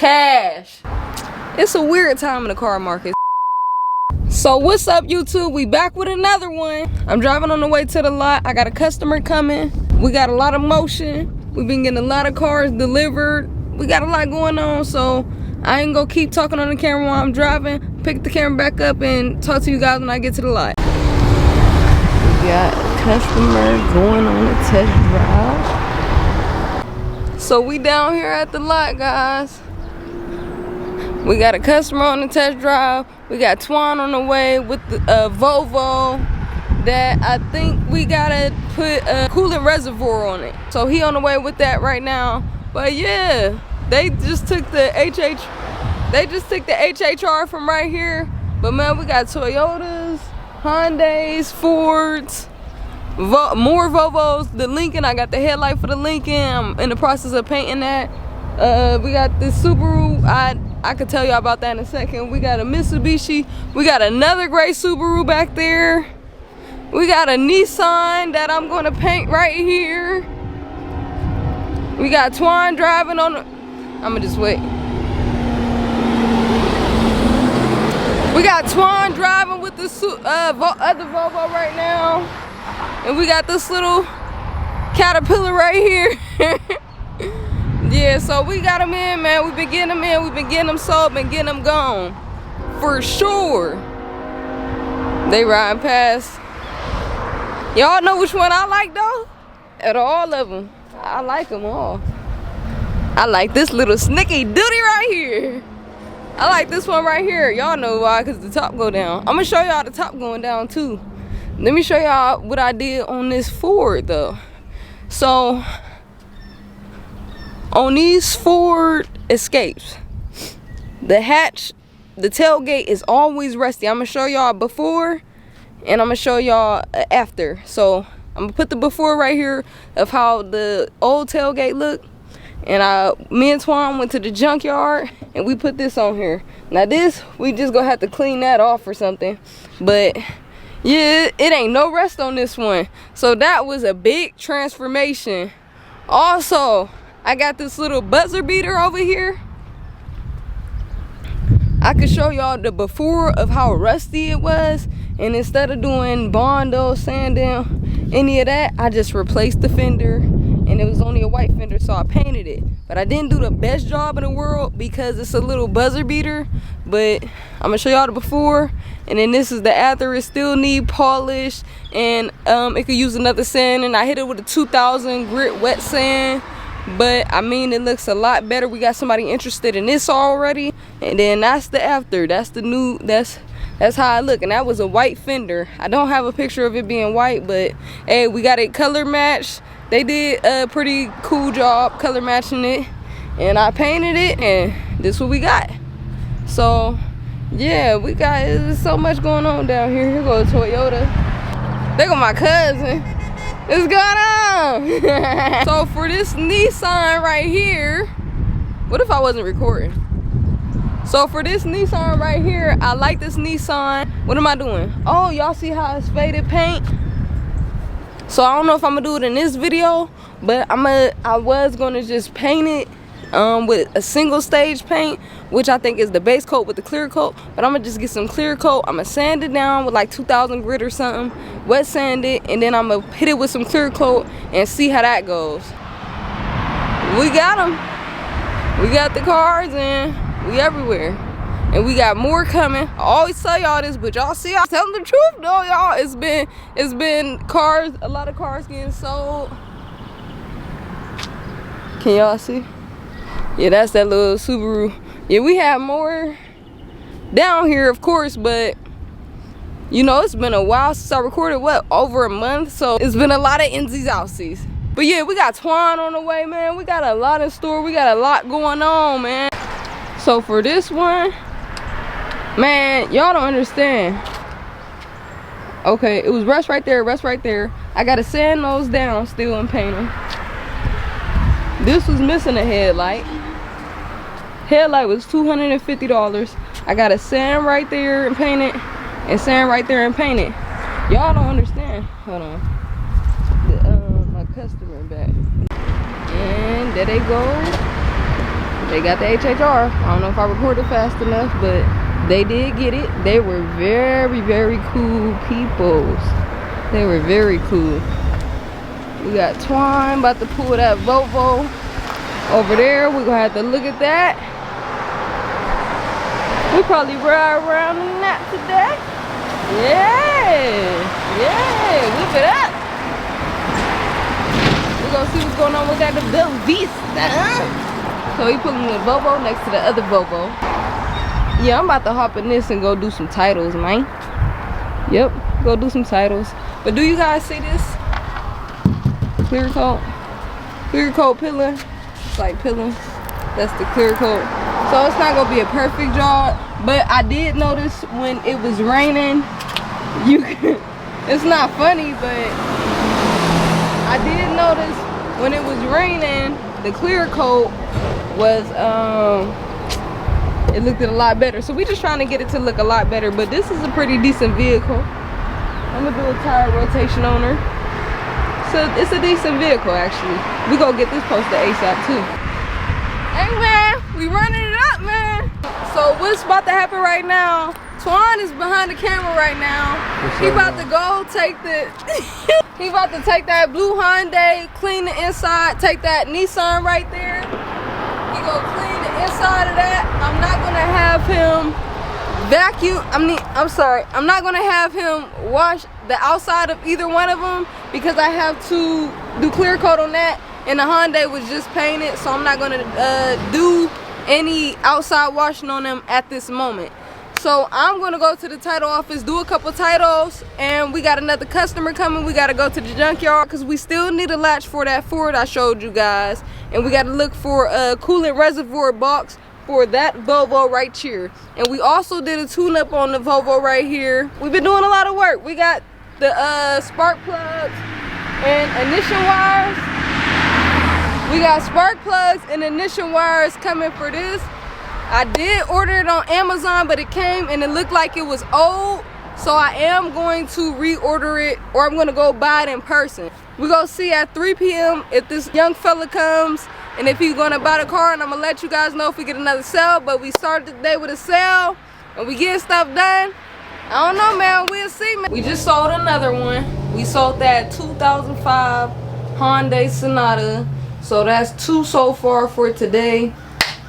cash. It's a weird time in the car market. So what's up, YouTube? We back with another one. I'm driving on the way to the lot. I got a customer coming. We got a lot of motion. We've been getting a lot of cars delivered. We got a lot going on, so I ain't gonna keep talking on the camera while I'm driving. Pick the camera back up and talk to you guys when I get to the lot. We got a customer going on a test drive. So we down here at the lot, guys. We got a customer on the test drive. We got Twan on the way with the Volvo that I think we gotta put a coolant reservoir on it. So he on the way with that right now. But yeah, they just took the HHR from right here. But man, we got Toyotas, Hyundais, Fords, more Volvos. The Lincoln, I got the headlight for the Lincoln. I'm in the process of painting that. We got the Subaru. I could tell y'all about that in a second. We got a Mitsubishi. We got another gray Subaru back there. We got a Nissan that I'm gonna paint right here. We got Twan driving on the, I'ma just wait. We got Twan driving with the other Volvo right now. And we got this little Caterpillar right here. Yeah, so we got them in, man. We've been getting them in. We've been getting them sold, been getting them gone. For sure. They riding past. Y'all know which one I like, though? Out of all of them, I like them all. I like this little snicky duty right here. I like this one right here. Y'all know why, because the top go down. I'm going to show y'all the top going down, too. Let me show y'all what I did on this Ford, though. So on these Ford Escapes, the hatch, the tailgate is always rusty. I'm gonna show y'all before and I'm gonna show y'all after. So I'm gonna put the before right here of how the old tailgate looked. And me and Twan went to the junkyard and we put this on here. Now this, we just gonna have to clean that off or something. But yeah, it ain't no rust on this one. So that was a big transformation. Also, I got this little buzzer beater over here. I could show y'all the before of how rusty it was. And instead of doing Bondo, sanding, any of that, I just replaced the fender. And it was only a white fender, so I painted it. But I didn't do the best job in the world because it's a little buzzer beater. But I'm gonna show y'all the before. And then this is the after. It still need polish. And it could use another sand. And I hit it with a 2000 grit wet sand. But I mean, it looks a lot better. We got somebody interested in this already. And then that's the after. That's the new, that's how I look. And that was a white fender. I don't have a picture of it being white, but hey, we got it color matched. They did a pretty cool job color matching it. And I painted it, and this is what we got. So yeah, we got, there's so much going on down here. Here goes Toyota. There go my cousin. What's going on? So for this Nissan right here, what if I wasn't recording? So for this Nissan right here, I like this Nissan. What am I doing? Oh, y'all see how it's faded paint? So I don't know if I'm gonna do it in this video, but I was gonna just paint it with a single stage paint, which I think is the base coat with the clear coat. But I'm gonna just get some clear coat. I'm gonna sand it down with like 2000 grit or something, wet sand it, and then I'm gonna hit it with some clear coat and see how that goes. We got them. We got the cars and we everywhere. And we got more coming. I always tell y'all this, but y'all see, I'm telling the truth though, y'all. It's been cars, a lot of cars getting sold. Can y'all see? Yeah, that's that little Subaru. Yeah, we have more down here, of course, but you know, it's been a while since I recorded, what, over a month? So it's been a lot of insies outsies. But yeah, we got Twan on the way, man. We got a lot in store. We got a lot going on, man. So for this one, man, y'all don't understand. Okay, it was rust right there, rust right there. I gotta sand those down still and paint them. This was missing a headlight. Headlight was $250. I gotta sand right there and paint it, and sand right there and paint it. Y'all don't understand. Hold on. My customer back. And there they go. They got the HHR. I don't know if I recorded fast enough, but they did get it. They were very, very cool peoples. They were very cool. We got Twine about to pull that Volvo over there. We're gonna have to look at that. We probably ride around in that today. Yeah, whip it up. We're gonna see what's going on with that Bella Vista. So he pulling the Volvo next to the other Volvo. Yeah, I'm about to hop in this and go do some titles, man. Yep, go do some titles. But do you guys see this? Clear coat pillar. It's like pillar. That's the clear coat. So it's not gonna be a perfect job, but I did notice when it was raining, it's not funny, but I did notice when it was raining, the clear coat was it looked a lot better. So we just trying to get it to look a lot better, but this is a pretty decent vehicle. I'm gonna do a tire rotation on her. So it's a decent vehicle actually. We gonna get this posted ASAP too. Hey man, we running it up, man. So what's about to happen right now? Twan is behind the camera right now. He about to go take the he about to take that blue Hyundai, clean the inside, take that Nissan right there. He go clean the inside of that. I'm not gonna have him vacuum. I'm sorry. I'm not gonna have him wash the outside of either one of them because I have to do clear coat on that, and the Hyundai was just painted, so I'm not gonna do any outside washing on them at this moment. So I'm gonna go to the title office, do a couple titles, and we got another customer coming. We gotta go to the junkyard because we still need a latch for that Ford I showed you guys, and we gotta look for a coolant reservoir box for that Volvo right here. And we also did a tune-up on the Volvo right here. We've been doing a lot of work. We got the spark plugs and ignition wires. We got spark plugs and ignition wires coming for this. I did order it on Amazon, but it came and it looked like it was old. So I am going to reorder it, or I'm gonna go buy it in person. We're gonna see at 3 p.m. if this young fella comes and if he's gonna buy the car, and I'm gonna let you guys know if we get another sale. But we started the day with a sale and we getting stuff done. I don't know, man, we'll see, man. We just sold another one. We sold that 2005 Hyundai Sonata. So that's 2 so far for today.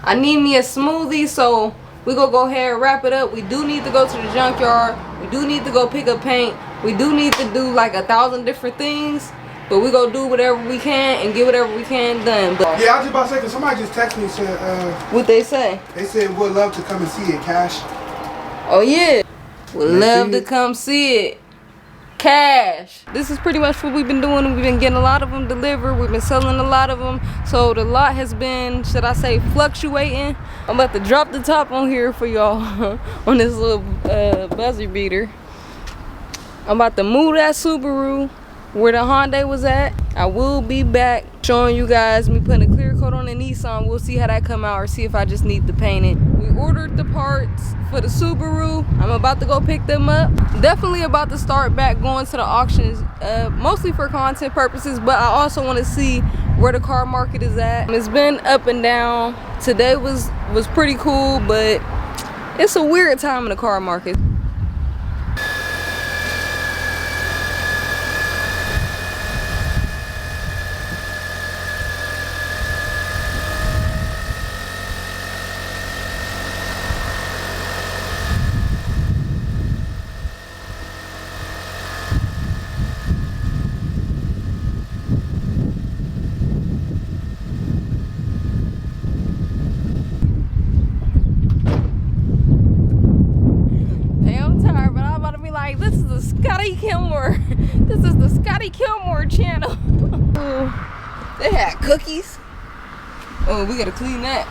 I need me a smoothie, so we're gonna go ahead and wrap it up. We do need to go to the junkyard. We do need to go pick up paint. We do need to do like 1,000 different things, but we gonna do whatever we can and get whatever we can done. But yeah, I was just about to say, cause somebody just texted me and said, what they say? They said would love to come and see it, Cash. Oh yeah, would love to come see it. Cash. This is pretty much what we've been doing. We've been getting a lot of them delivered. We've been selling a lot of them. So the lot has been, should I say, fluctuating. I'm about to drop the top on here for y'all on this little buzzer beater. I'm about to move that Subaru where the Hyundai was at. I will be back showing you guys me putting a clear coat on the Nissan. We'll see how that come out, or see if I just need to paint it. We ordered the parts for the Subaru. I'm about to go pick them up. Definitely about to start back going to the auctions, mostly for content purposes, but I also want to see where the car market is at. It's been up and down. Today was pretty cool, but it's a weird time in the car market. This is the Scotty Kilmore channel. They had cookies. Oh, we gotta clean that.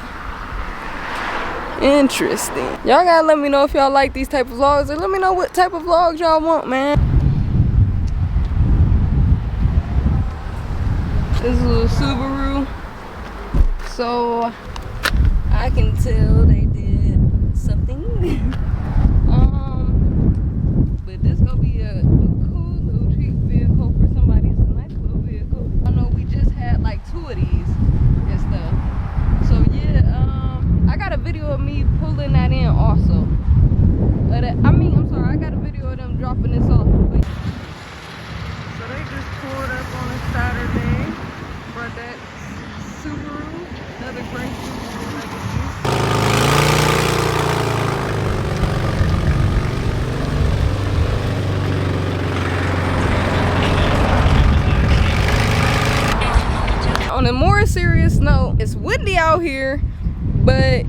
Interesting. Y'all gotta let me know if y'all like these type of vlogs, or let me know what type of vlogs y'all want, man. This is a little Subaru. So I can tell they did something. But this gonna be a cool little treat vehicle for somebody. It's a nice little vehicle. I know we just had like 2 of these and stuff. So yeah, Subaru, another great Subaru legacy. On a more serious note, it's windy out here, but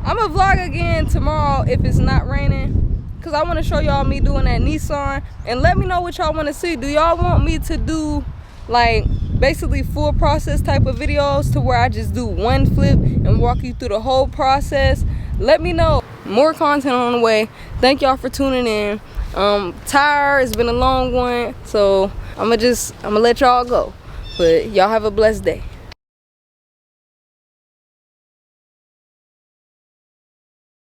I'm gonna vlog again tomorrow if it's not raining, because I want to show y'all me doing that Nissan. And let me know what y'all want to see. Do y'all want me to do like basically full process type of videos to where I just do one flip and walk you through the whole process? Let me know. More content on the way. Thank y'all for tuning in. Tired, it's been a long one, so I'm gonna let y'all go. But y'all have a blessed day.